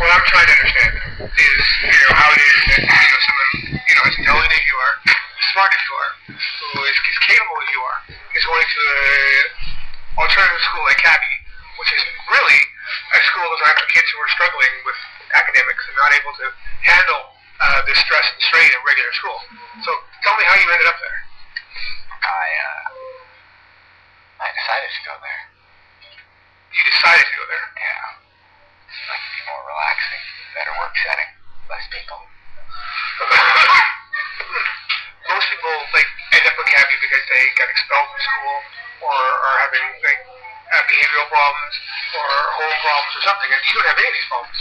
what I'm trying to understand is, how it is that, someone, as intelligent as you are, as smart as you are, who is capable as you are, is going to an alternative school like CABE, which is really a school designed for kids who are struggling with academics and not able to handle the stress and strain of regular school. So tell me how you ended up there. I decided to go there. You decided to go there? Yeah. Like to be more relaxing, better work setting, less people. Most people end up with CABE because they got expelled from school or are having behavioral problems or home problems or something, and you don't have any of these problems.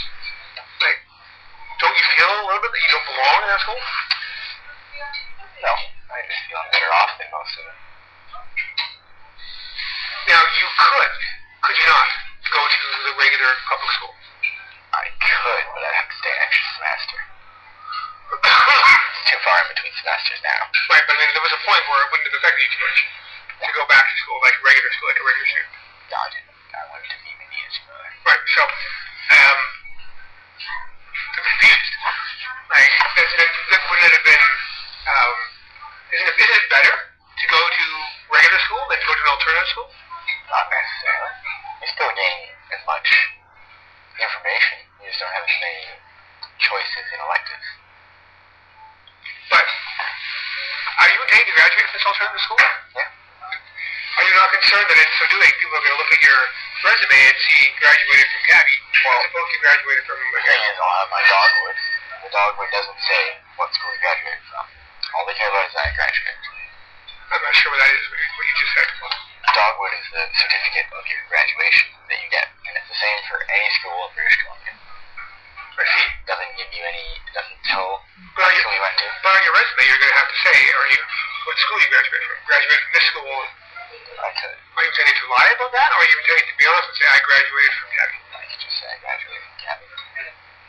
Don't you feel a little bit that you don't belong in that school? No, I just feel I'm better off than most of them. Now, you could you not, go to the regular public school? I could, but I'd have to stay an extra semester. It's too far in between semesters now. Right, but there was a point where it wouldn't have affected you too much to go back to school like a regular student. No, I didn't. I wanted to be needed to go there. Right, so, I'm confused. Wouldn't it have been, isn't it better to go to regular school than to go to an alternative school? Not necessarily. You still gain as much information. You just don't have as many choices in electives. But, are you intending to graduate from this alternative school? Yeah. Are you not concerned that in so doing, people are going to look at your resume and see graduated from CABE, as opposed to graduated from... The thing is, I'll have my dogwood. The dogwood doesn't say what school you graduated from. All they care about is that I graduated. I'm not sure what that is, what you just said. Dogwood is the certificate of your graduation that you get, and it's the same for any school in British Columbia. I see. It doesn't tell but what school you went to. But on your resume, you're going to have to say, what school you graduated from. Graduated from this school. I could. Are you intending to lie about that, or are you intending to be honest and say, I graduated from CABE? I could just say I graduated from CABE.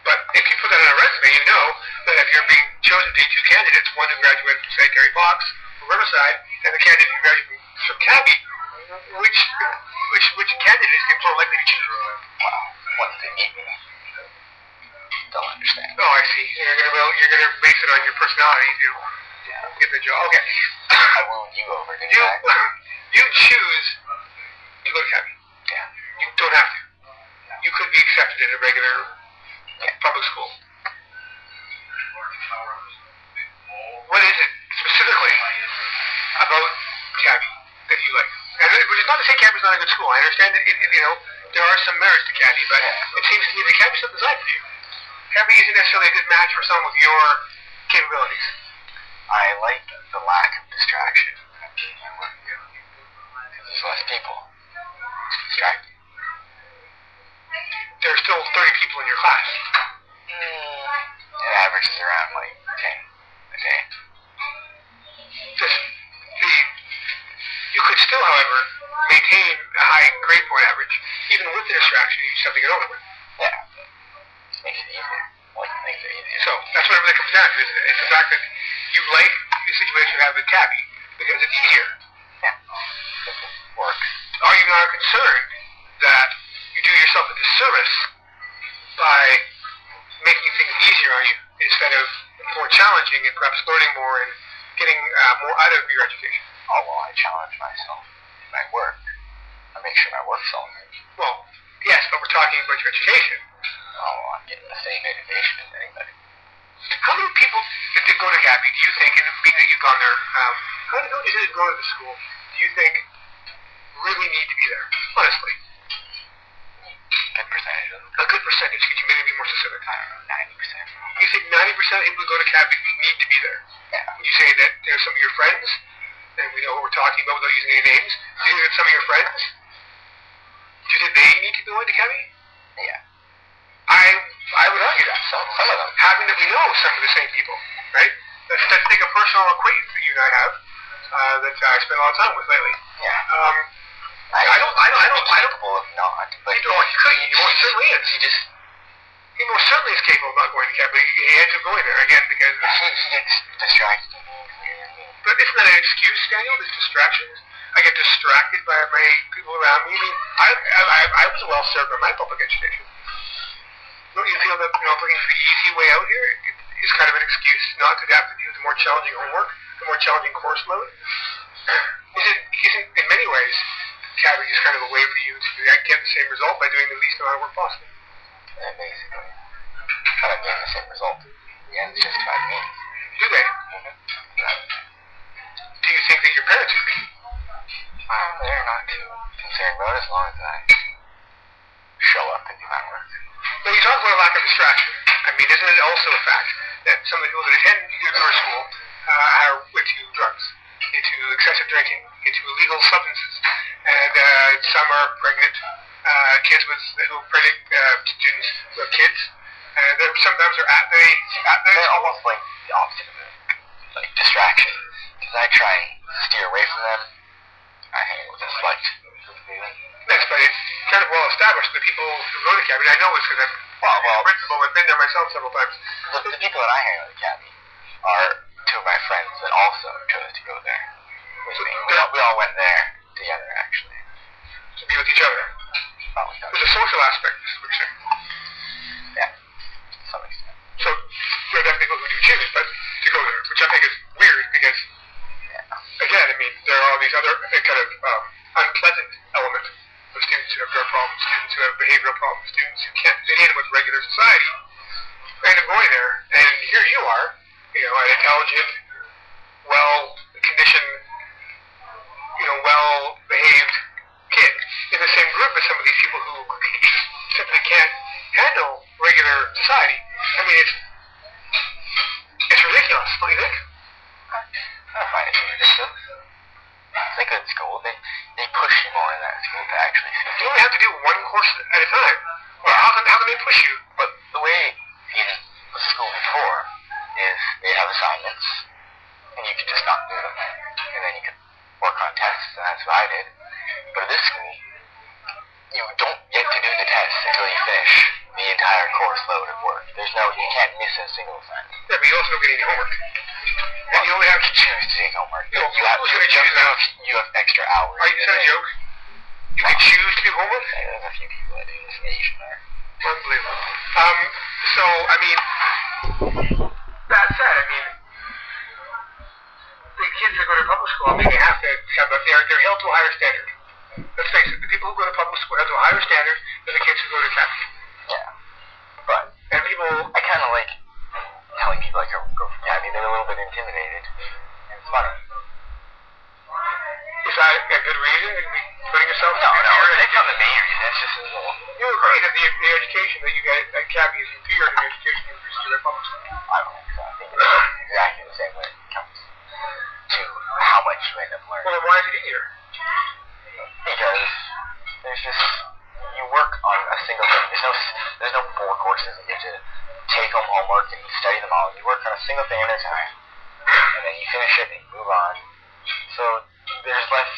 But if you put that on a resume, you know that if you're being chosen to be two candidates, one who graduated from, say, Gary Fox from Riverside, and the candidate who graduated from CABE, which candidate is the more likely to choose? Well, once they meet me, they'll understand. Oh, I see. You're gonna base it on your personality to get the job. Okay. I wooed you over, didn't I? You choose to go to CABE. Yeah. You don't have to. You could be accepted in a regular public school. What is it specifically about CABE that you like? Which is not to say CABE is not a good school. I understand that there are some merits to CABE, but it seems to me that CABE is not designed for you. CABE isn't necessarily a good match for someone with your capabilities. I like the lack of distraction. There's less people. It's distracting. There are still 30 people in your class. It averages around 10 a day. You could still, however, maintain a high grade point average, even with the distraction you just have to get over with. Yeah. Makes it easier. Makes it easier. So, that's what everything comes down to, isn't it? It's the fact that you like the situation you have with CABE because it's easier. Yeah. It works. Are you not concerned that you do yourself a disservice by making things easier on you instead of more challenging and perhaps learning more and getting more out of your education? Oh, well, I challenge myself in my work. I make sure my work's all right. Well, yes, but we're talking about your education. Oh, I'm getting the same education as anybody. How many people that go to CABE, do you think, and being that you've gone there, how many people that go to the school do you think really need to be there? Honestly. Good percentage of them. A good percentage. Could you maybe be more specific? I don't know, 90%. You think 90% of people who go to CABE need to be there? Yeah. Would you say that there's some of your friends, and we know who we're talking about without using any names, do you think that some of your friends, do you think they need to be going to CABE? Yeah. I would argue that. Some of them. Having that we know some of the same people, right? Let's take a personal acquaintance that you and I have, that I spend a lot of time with lately. Yeah. I don't. Capable of not, but he most certainly is. He most certainly is capable of not going to CABE, but he ends up going there again because he gets distracted. But isn't that an excuse, Daniel? These distractions. I get distracted by my people around me. I mean, I was well served by my public education. Don't you feel that, looking for the easy way out here is kind of an excuse not to have to do the more challenging homework, the more challenging course load? Isn't in many ways, CABE is kind of a way for you to get the same result by doing the least amount of work possible? Yeah, basically. Kind of getting the same result. Yeah, it's just about me. Do they? Mm-hmm. Yeah. Do you think that your parents would be? They're not too concerned about it as long as I show up and do my work. Well, you talk about a lack of distraction. I mean, isn't it also a fact that some of the people that attend your school are into drugs, into excessive drinking, into illegal substances, and some are pregnant kids who are pregnant students who have kids, and sometimes they're at the. They're almost like the opposite of it, like distraction. Because I try and steer away from them. I hang out with a select group of people. Yes, but it's kind of well established. The people who go to CABE, I know it's because I'm principal. I've been there myself several times. The people that I hang out with CABE are two of my friends that also chose to go there with me. We all went there together, actually. To be with each other. There's a social aspect, is what you're saying. Yeah, to some extent. So there are definitely people who do choose, but to go there, which I think is weird because, again, I mean, there are all these other kind of unpleasant elements of students who have drug problems, students who have behavioral problems, students who can't fit in with regular society. And I'm going there, and here you are, an intelligent, well-conditioned, well-behaved kid in the same group as some of these people who simply can't handle regular society. I mean, it's ridiculous, don't you think? I don't find it too ridiculous. It's like at school, they push you more in that school to actually see. You only have to do one course at a time. Well, how can they push you? But the way in the school before is they have assignments, and you can just not do them, and then you can work on tests, and that's what I did. But at this school, you don't get to do the tests until you finish the entire course load of work. You can't miss a single assignment. Yeah, but you also don't get any homework. And you only have to choose to take homework. You have extra hours. Are you saying a joke? You can choose to do homework? Yeah, there's a few people that do this in Asian there. Unbelievable. So, I mean, that said, I mean, the kids that go to public school, I mean, they have to have they're held to a higher standard. Let's face it, the people who go to public school have to a higher standard than the kids who go to CABE. Yeah. But, and people, I kind of like telling people I go from CABE, they're a little bit intimidated. And it's funny. Is that a good reason to be putting yourself No, it's not the main reason, it's just a little... You agree that the education that you get at CABE is inferior to the education you receive at public school? I don't think so. I think it's exactly the same when it comes to how much you end up learning. Well, then why is it easier? Because there's just... You work on a single thing. There's no 4 courses that you have to take home homework and study them all. You work on a single thing at a time, and then you finish it and you move on. So there's less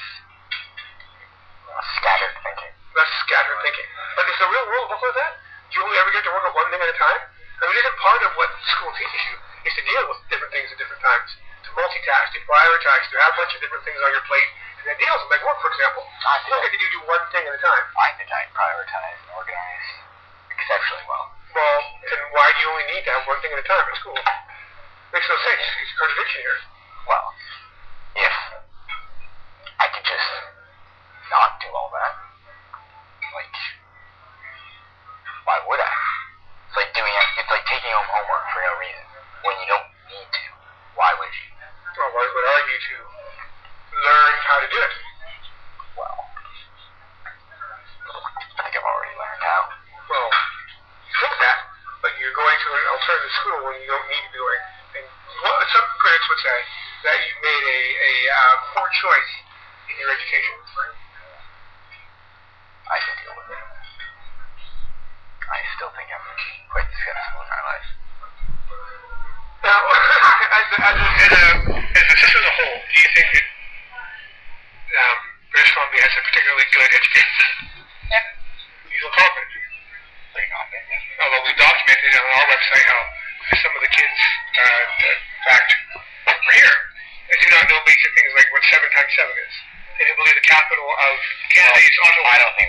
scattered thinking. Less scattered thinking. But is the real world look like that? Do you only ever get to work on one thing at a time? I mean, isn't part of what school teaches you is to deal with different things at different times, to multitask, to prioritize, to have a bunch of different things on your plate, and then deal with them, like work, for example. You don't get to do one thing at a time. I think I prioritize and organize exceptionally well. Well, then why do you only need to have one thing at a time at school? Makes no sense. It's a contradiction here. Well, if I could just not do all that, like, why would I? It's like taking home homework for no reason when you don't need to. Why would you? Well, why would argue to learn how to do it? Well, I think I've already learned how. Well, you think that, but you're going to an alternative school when you don't need to be going. And some critics would say that you've made a poor choice in your education. I can deal with it. I still think I'm quite successful in my life. Now, as a system as a whole, do you think that British Columbia has a particularly good education system? Yeah. You feel confident? Pretty confident, yeah. Although we documented on our website how some of the kids, in fact, are here and do not know basic things like what 7 times 7 is. They don't believe the capital of Canada is Ottawa. I don't think